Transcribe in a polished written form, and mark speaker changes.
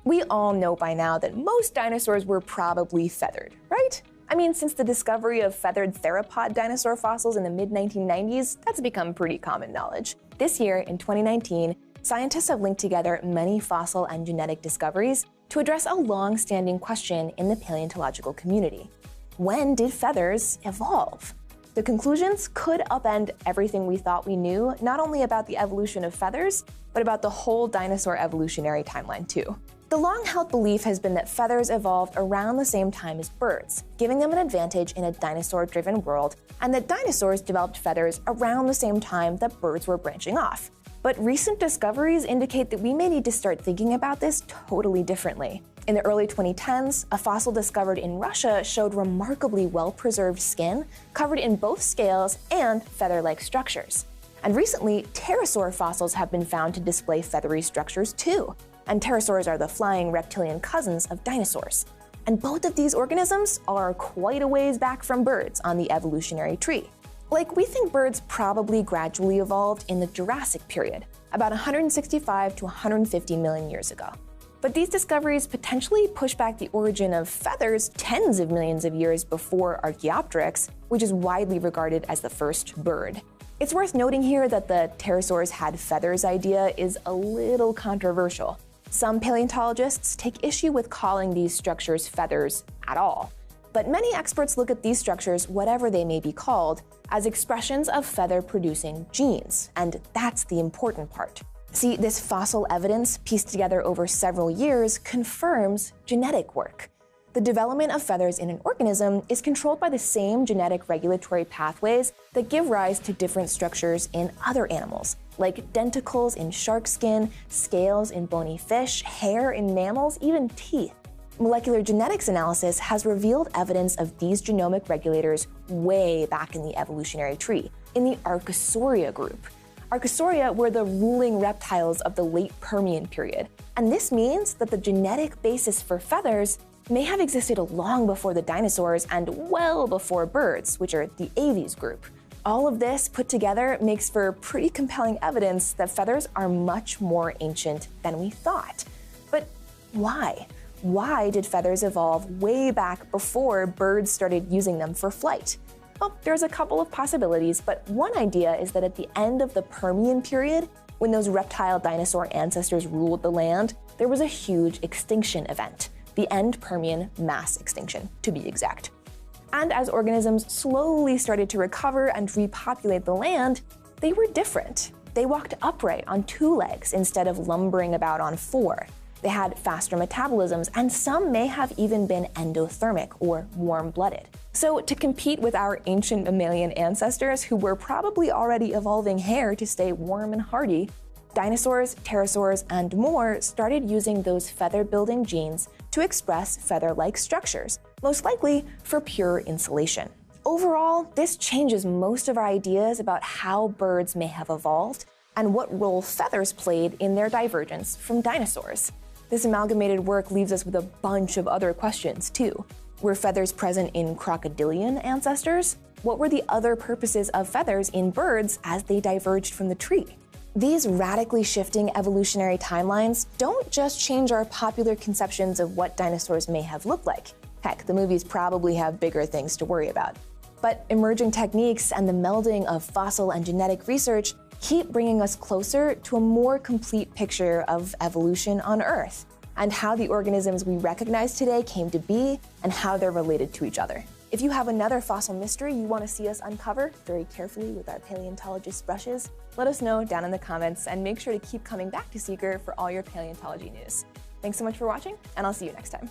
Speaker 1: We all know by now that most dinosaurs were probably feathered, right? I mean, since the discovery of feathered theropod dinosaur fossils in the mid-1990s, that's become pretty common knowledge. This year, in 2019, scientists have linked together many fossil and genetic discoveries to address a long-standing question in the paleontological community. When did feathers evolve? The conclusions could upend everything we thought we knew, not only about the evolution of feathers, but about the whole dinosaur evolutionary timeline too. The long-held belief has been that feathers evolved around the same time as birds, giving them an advantage in a dinosaur-driven world, and that dinosaurs developed feathers around the same time that birds were branching off. But recent discoveries indicate that we may need to start thinking about this totally differently. In the early 2010s, a fossil discovered in Russia showed remarkably well-preserved skin covered in both scales and feather-like structures. And recently, pterosaur fossils have been found to display feathery structures too. And pterosaurs are the flying reptilian cousins of dinosaurs. And both of these organisms are quite a ways back from birds on the evolutionary tree. Like, we think birds probably gradually evolved in the Jurassic period, about 165 to 150 million years ago. But these discoveries potentially push back the origin of feathers tens of millions of years before Archaeopteryx, which is widely regarded as the first bird. It's worth noting here that the pterosaurs had feathers idea is a little controversial. Some paleontologists take issue with calling these structures feathers at all. But many experts look at these structures, whatever they may be called, as expressions of feather-producing genes, and that's the important part. See, this fossil evidence, pieced together over several years, confirms genetic work. The development of feathers in an organism is controlled by the same genetic regulatory pathways that give rise to different structures in other animals, like denticles in shark skin, scales in bony fish, hair in mammals, even teeth. Molecular genetics analysis has revealed evidence of these genomic regulators way back in the evolutionary tree, in the Archosauria group. Archosauria were the ruling reptiles of the late Permian period, and this means that the genetic basis for feathers may have existed long before the dinosaurs and well before birds, which are the Aves group. All of this put together makes for pretty compelling evidence that feathers are much more ancient than we thought. But why? Why did feathers evolve way back before birds started using them for flight? Well, there's a couple of possibilities, but one idea is that at the end of the Permian period, when those reptile dinosaur ancestors ruled the land, there was a huge extinction event, the end Permian mass extinction, to be exact. And as organisms slowly started to recover and repopulate the land, they were different. They walked upright on 2 legs instead of lumbering about on 4. They had faster metabolisms, and some may have even been endothermic or warm-blooded. So to compete with our ancient mammalian ancestors, who were probably already evolving hair to stay warm and hardy, dinosaurs, pterosaurs, and more started using those feather-building genes to express feather-like structures, most likely for pure insulation. Overall, this changes most of our ideas about how birds may have evolved and what role feathers played in their divergence from dinosaurs. This amalgamated work leaves us with a bunch of other questions, too. Were feathers present in crocodilian ancestors? What were the other purposes of feathers in birds as they diverged from the tree? These radically shifting evolutionary timelines don't just change our popular conceptions of what dinosaurs may have looked like. Heck, the movies probably have bigger things to worry about. But emerging techniques and the melding of fossil and genetic research keep bringing us closer to a more complete picture of evolution on Earth, and how the organisms we recognize today came to be and how they're related to each other. If you have another fossil mystery you want to see us uncover very carefully with our paleontologist brushes, let us know down in the comments, and make sure to keep coming back to Seeker for all your paleontology news. Thanks so much for watching, and I'll see you next time.